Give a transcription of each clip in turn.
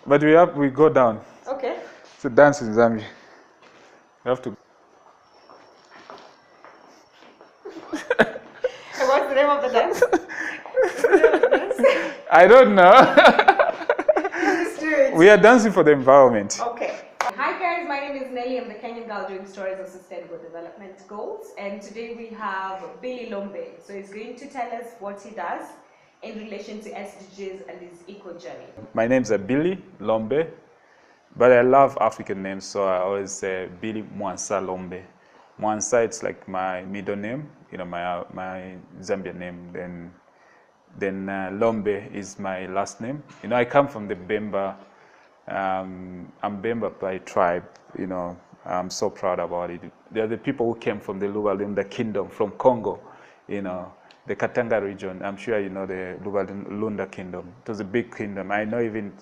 But we go down. Okay. It's a dance in Zambia. You have to. And what's the name of the dance? What's the name of the dance? I don't know. Let's do it. We are dancing for the environment. Okay. Hi guys, my name is Nelly. I'm the Kenyan girl doing stories of sustainable development goals. And today we have Billy Lombe. So he's going to tell us what he does in relation to SDGs and his eco journey. My name's Billy Lombe, but I love African names, so I always say Billy Mwansa Lombe. Mwansa, it's like my middle name, you know, my Zambian name. Then Lombe is my last name. You know, I come from the Bemba. I'm Bemba by tribe. You know, I'm so proud about it. They're the people who came from the Lualunda Kingdom, from Congo. You know, the Katanga region. I'm sure you know the Lualunda Kingdom. It was a big kingdom. I know even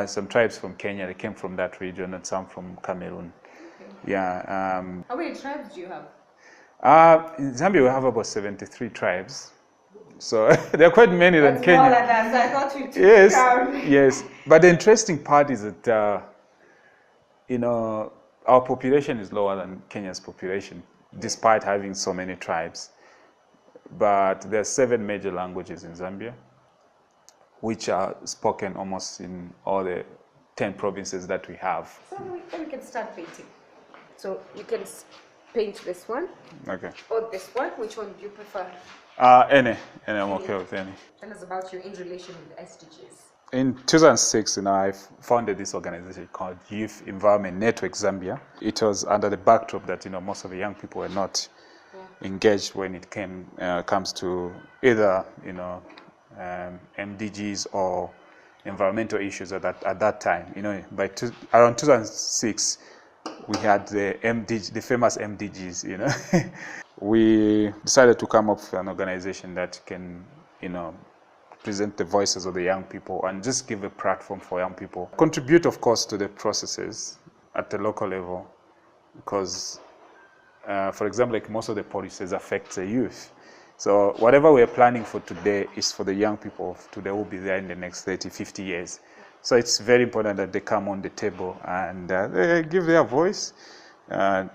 some tribes from Kenya. They came from that region, and some from Cameroon. Okay. Yeah. How many tribes do you have? In Zambia, we have about 73 tribes. So there are quite many than Kenya. More like that, so I thought we took Yes, down. yes. But the interesting part is that, you know, our population is lower than Kenya's population, despite having so many tribes. But there are 7 major languages in Zambia, which are spoken almost in all the 10 provinces that we have. So then we can start painting. So you can paint this one. Okay. Or this one. Which one do you prefer? Any. I'm okay with any. Tell us about you in relation with the SDGs. In 2006, you know, I founded this organization called Youth Environment Network Zambia. It was under the backdrop that, you know, most of the young people were not engaged when it comes to either, you know, MDGs or environmental issues at that time. You know, around 2006, we had the famous MDGs. You know, we decided to come up with an organization that can, you know, present the voices of the young people and just give a platform for young people. Contribute, of course, to the processes at the local level, because, for example, like most of the policies affect the youth. So whatever we're planning for today is for the young people of today who will be there in the next 30, 50 years. So it's very important that they come on the table and they give their voice,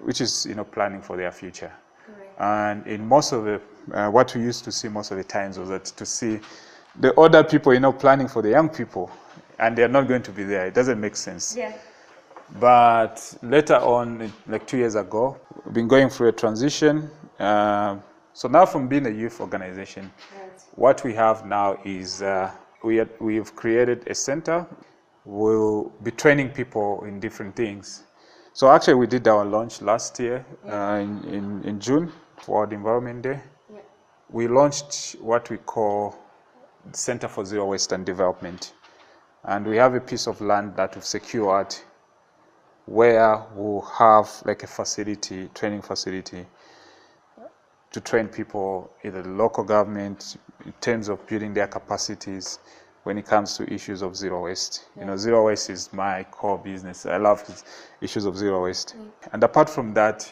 which is, you know, planning for their future. Right. And in most of the, what we used to see most of the times was that to see the older people, you know, planning for the young people, and they're not going to be there. It doesn't make sense. Yeah. But later on, like 2 years ago, we've been going through a transition. So now from being a youth organization, what we have now is we've created a center. We'll be training people in different things. So actually we did our launch last year in June, World Environment Day. Yeah. We launched what we call Center for Zero Waste and Development. And we have a piece of land that we've secured where we'll have like a facility, training facility, to train people, either the local government, in terms of building their capacities when it comes to issues of zero waste. Yeah. You know, zero waste is my core business. I love issues of zero waste. And apart from that,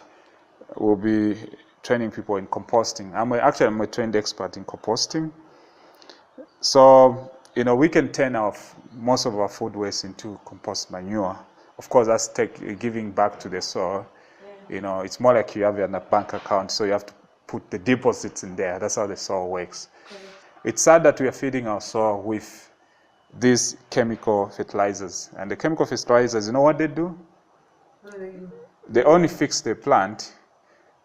we'll be training people in composting. I'm a trained expert in composting. So, you know, we can turn most of our food waste into compost manure. Of course, that's giving back to the soil. Yeah. You know, it's more like you have a bank account, so you have to put the deposits in there. That's how the soil works. Okay. It's sad that we are feeding our soil with these chemical fertilizers. And the chemical fertilizers, you know what they do? What do they do? They only fix the plant,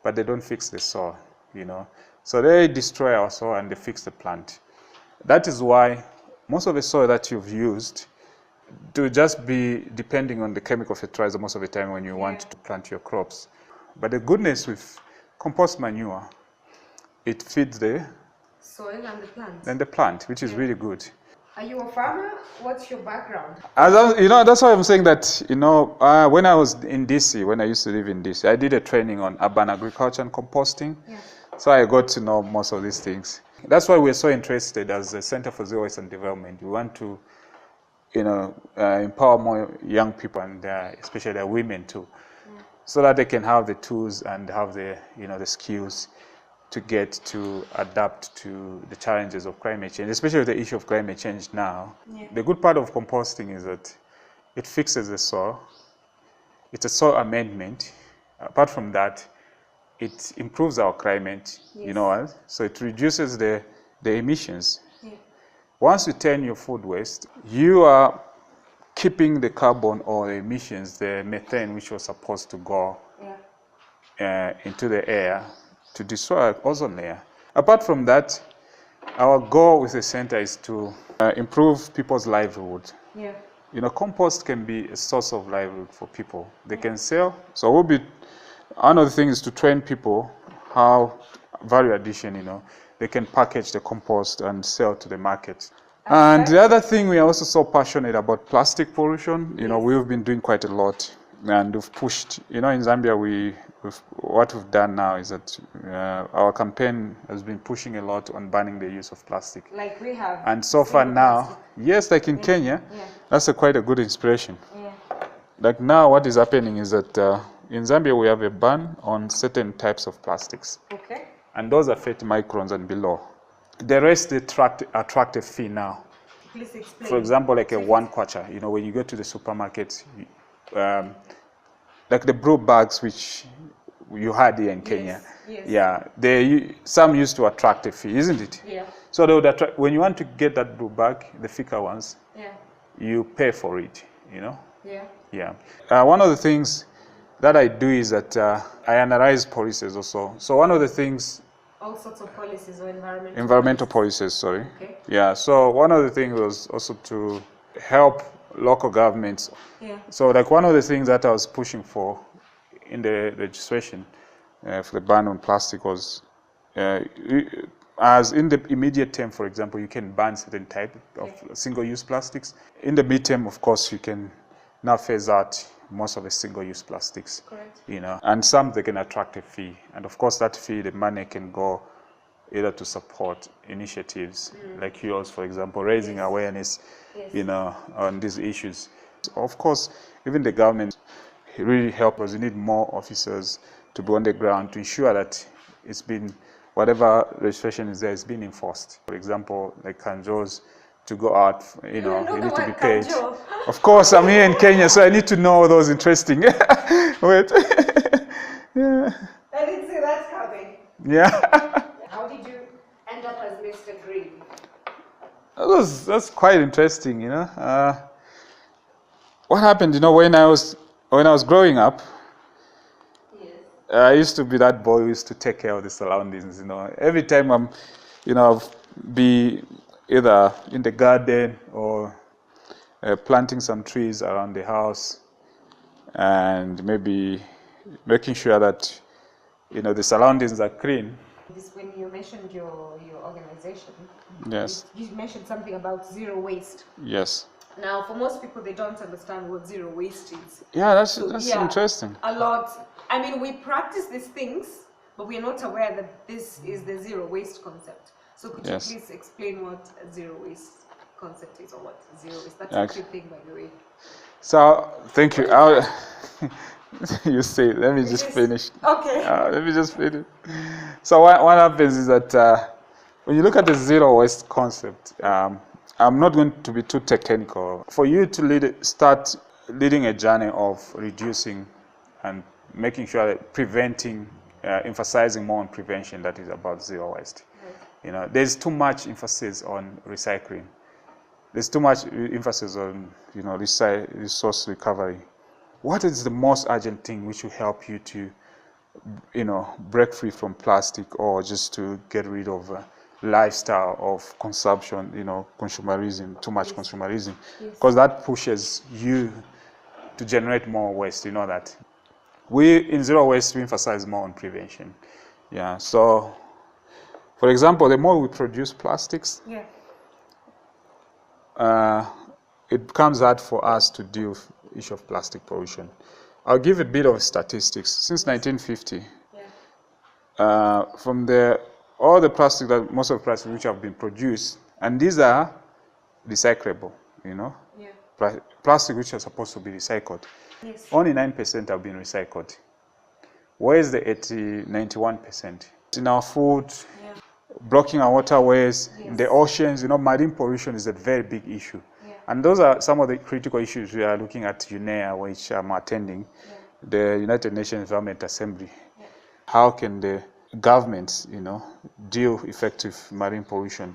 but they don't fix the soil, you know. So they destroy our soil and they fix the plant. That is why most of the soil that you've used to just be depending on the chemical fertilizer most of the time when you want to plant your crops. But the goodness with compost manure, it feeds the soil and the plant. And the plant, which is really good. Are you a farmer? What's your background? You know, that's why I'm saying that, you know, when I was in DC, when I used to live in DC, I did a training on urban agriculture and composting. Yeah. So I got to know most of these things. That's why we're so interested as a Center for Zero Waste and Development. We want to, you know, empower more young people and especially women too, so that they can have the tools and have the, you know, the skills to get to adapt to the challenges of climate change, especially the issue of climate change now. Yeah. The good part of composting is that it fixes the soil. It's a soil amendment. Apart from that, it improves our climate, you know, so it reduces the emissions. Yeah. Once you turn your food waste, you are keeping the carbon or the emissions, the methane, which was supposed to go into the air to destroy our ozone layer. Apart from that, our goal with the center is to improve people's livelihood. Yeah. You know, compost can be a source of livelihood for people. They can sell. So one of the things is to train people how value addition, you know, they can package the compost and sell to the market. And the other thing, we are also so passionate about plastic pollution. You know, we've been doing quite a lot, and we've pushed, you know, in Zambia, what we've done now is that our campaign has been pushing a lot on banning the use of plastic. Like we have. And so far now, plastic. yes, like in Kenya, that's quite a good inspiration. Yeah. Like now what is happening is that in Zambia we have a ban on certain types of plastics. Okay. And those are 30 microns and below. The rest, they attract a fee now. Please explain. For example, like a 1 kwacha, you know, when you go to the supermarket, like the blue bags which you had here in Kenya. Yes. Yeah, some used to attract a fee, isn't it? Yeah. So they would attract, when you want to get that blue bag, the thicker ones, you pay for it, you know? Yeah. Yeah. One of the things that I do is that I analyze policies also. So one of the things... All sorts of policies or environmental policies, sorry. Okay. Yeah, so one of the things was also to help local governments. Yeah. So like one of the things that I was pushing for in the registration for the ban on plastic was, as in the immediate term, for example, you can ban certain type of single-use plastics. In the midterm, of course, you can now phase out most of the single-use plastics. Correct. You know, and some they can attract a fee, and of course that fee, the money can go either to support initiatives like yours, for example, raising awareness, you know, on these issues. Of course, even the government really help us. We need more officers to be on the ground to ensure that it's been, whatever registration is there, is being enforced. For example, like Kanjos, to go out, you know, you need to be paid. Of course, I'm here in Kenya, so I need to know those interesting. Wait. Yeah. I didn't see that coming. Yeah. How did you end up as Mr. Green? That's quite interesting, you know. What happened, you know, when I was growing up, I used to be that boy who used to take care of the surroundings, you know. Every time I'm, you know, be either in the garden or planting some trees around the house, and maybe making sure that, you know, the surroundings are clean. When you mentioned your organization, yes, you mentioned something about zero waste. Yes. Now, for most people, they don't understand what zero waste is. Yeah, that's interesting. A lot. I mean, we practice these things, but we are not aware that this is the zero waste concept. So could you please explain what a zero waste concept is, or what zero waste? That's a good thing, by the way. So, thank you. You say, let me just finish. Okay. Let me just finish. So what happens is that when you look at the zero waste concept, I'm not going to be too technical. For you to start leading a journey of reducing and making sure that preventing, emphasizing more on prevention, that is about zero waste. You know, there's too much emphasis on recycling. There's too much emphasis on, you know, resource recovery. What is the most urgent thing which will help you to, you know, break free from plastic, or just to get rid of a lifestyle of consumption, you know, consumerism, too much consumerism, because that pushes you to generate more waste, you know that. We, in Zero Waste, we emphasize more on prevention. Yeah, so, for example, the more we produce plastics, it becomes hard for us to deal with the issue of plastic pollution. I'll give a bit of statistics. Since 1950, from all the plastic, most of the plastic which have been produced, and these are recyclable, you know, plastic which are supposed to be recycled. Only 9% have been recycled. Where is the 91%? in our food, blocking our waterways, in the oceans. Marine pollution is a very big issue. And those are some of the critical issues we are looking at UNEA, which I'm attending, the United Nations Environment Assembly. How can the governments, deal effective marine pollution?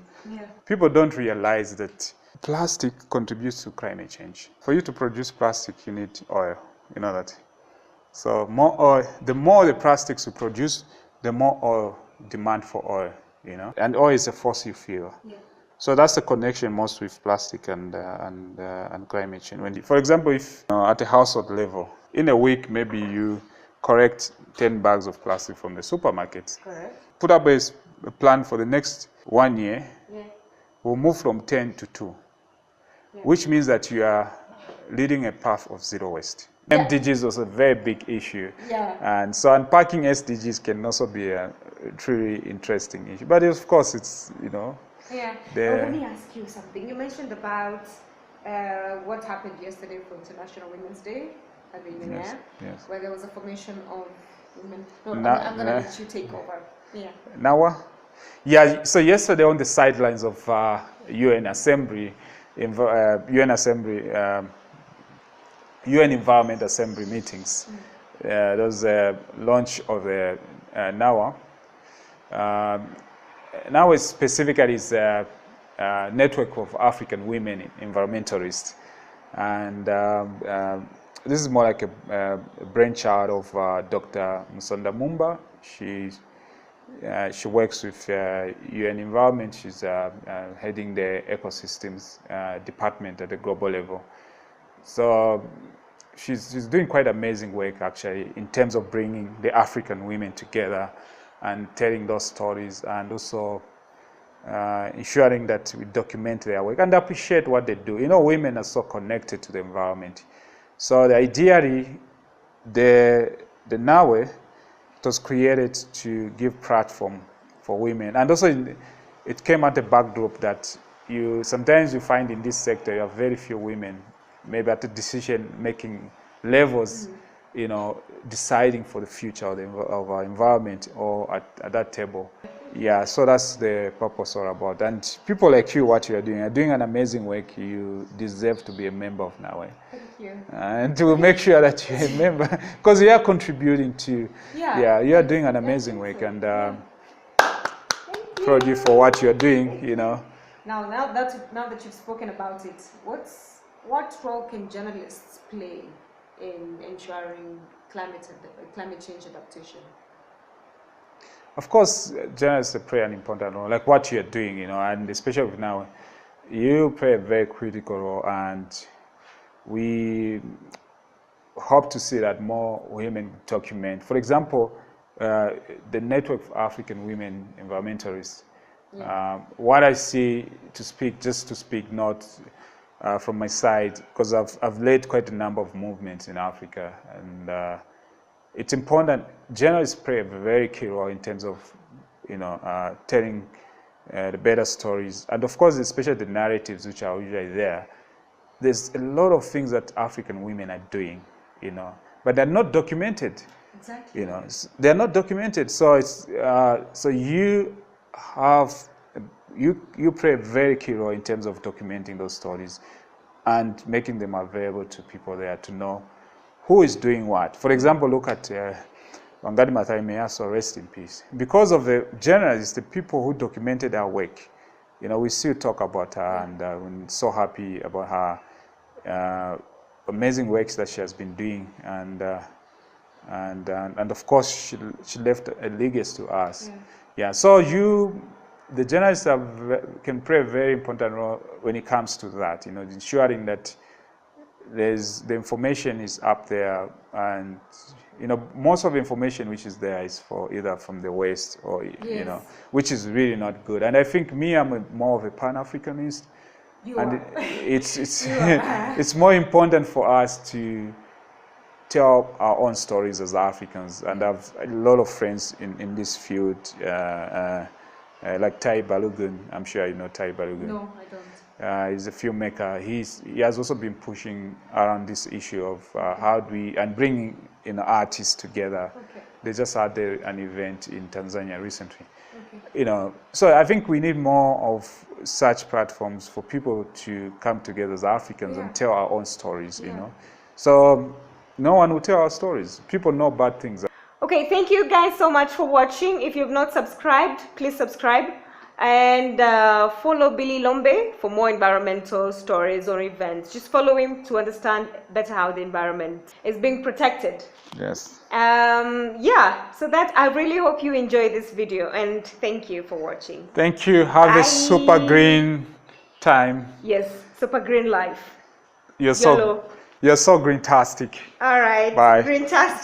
People don't realize that plastic contributes to climate change. For you to produce plastic, you need oil, that. So more oil, the more the plastics we produce, the more oil demand for oil, and oil is a fossil fuel. So that's the connection most with plastic and climate change. For example, if at a household level, in a week, maybe you collect 10 bags of plastic from the supermarket. Correct. Put up a plan for the next 1 year. We'll move from 10 to 2, which means that you are leading a path of zero waste. MDGs was a very big issue. And so unpacking SDGs can also be a truly interesting issue. But of course, it's, let me ask you something. You mentioned about what happened yesterday for International Women's Day at the UNEA, where there was a formation of women. I'm going to let you take over. Nawa? Yeah, so yesterday on the sidelines of UN Environment Assembly meetings, there was a launch of the NAWA. NAWA specifically is a network of African women environmentalists. And this is more like a brainchild of Dr. Musonda Mumba. She works with UN Environment. She's heading the ecosystems department at the global level. So she's doing quite amazing work, actually, in terms of bringing the African women together and telling those stories, and also ensuring that we document their work and appreciate what they do. Women are so connected to the environment. So ideally, the NAWE was created to give platform for women, and also it came at the backdrop that sometimes you find in this sector you have very few women, maybe at the decision-making levels, deciding for the future of our environment or at that table. Yeah, so that's the purpose all about. And people like you, what you are doing an amazing work. You deserve to be a member of NAWE. Thank you. And to make sure that you're a member, because you are contributing to, you are doing an amazing work. And proud you for what you're doing, Now that you've spoken about it, what role can journalists play in ensuring climate change adaptation? Of course, journalists play an important role, like what you're doing, and especially with NAWE, you play a very critical role, and we hope to see that more women document. For example, the Network of African Women Environmentalists. What I see, just to speak not from my side, because I've led quite a number of movements in Africa, and it's important. Journalists play a very key role in terms of, telling the better stories, and of course, especially the narratives which are usually there. There's a lot of things that African women are doing, but they're not documented. Exactly. They're not documented. So it's so you play a very key role in terms of documenting those stories and making them available to people there to know who is doing what. For example, look at Wangari Maathai, may also rest in peace. Because of the journalists, the people who documented her work, we still talk about her, and we're so happy about her amazing works that she has been doing, and of course she left a legacy to us. So the journalists can play a very important role when it comes to that, ensuring that the information is up there, and most of the information which is there is for either from the West or which is really not good. And I think I'm more of a Pan-Africanist, and it's more important for us to tell our own stories as Africans. And I have a lot of friends in this field, like Tai Balogun. I'm sure you know Tai Balogun. No, I don't. He's a filmmaker. He has also been pushing around this issue of how do we, and bringing artists together. They just had an event in Tanzania recently. You know, so I think we need more of such platforms for people to come together as Africans and tell our own stories, you know. So no one will tell our stories. People know bad things. Okay, thank you guys so much for watching. If you've not subscribed, please subscribe and follow Billy Lombe for more environmental stories or events. Just follow him to understand better how the environment is being protected. Yes. Yeah, so that I really hope you enjoy this video and thank you for watching. Thank you. Have a super green time. Yes, super green life. You're so green-tastic. All right. Bye. Green-tastic.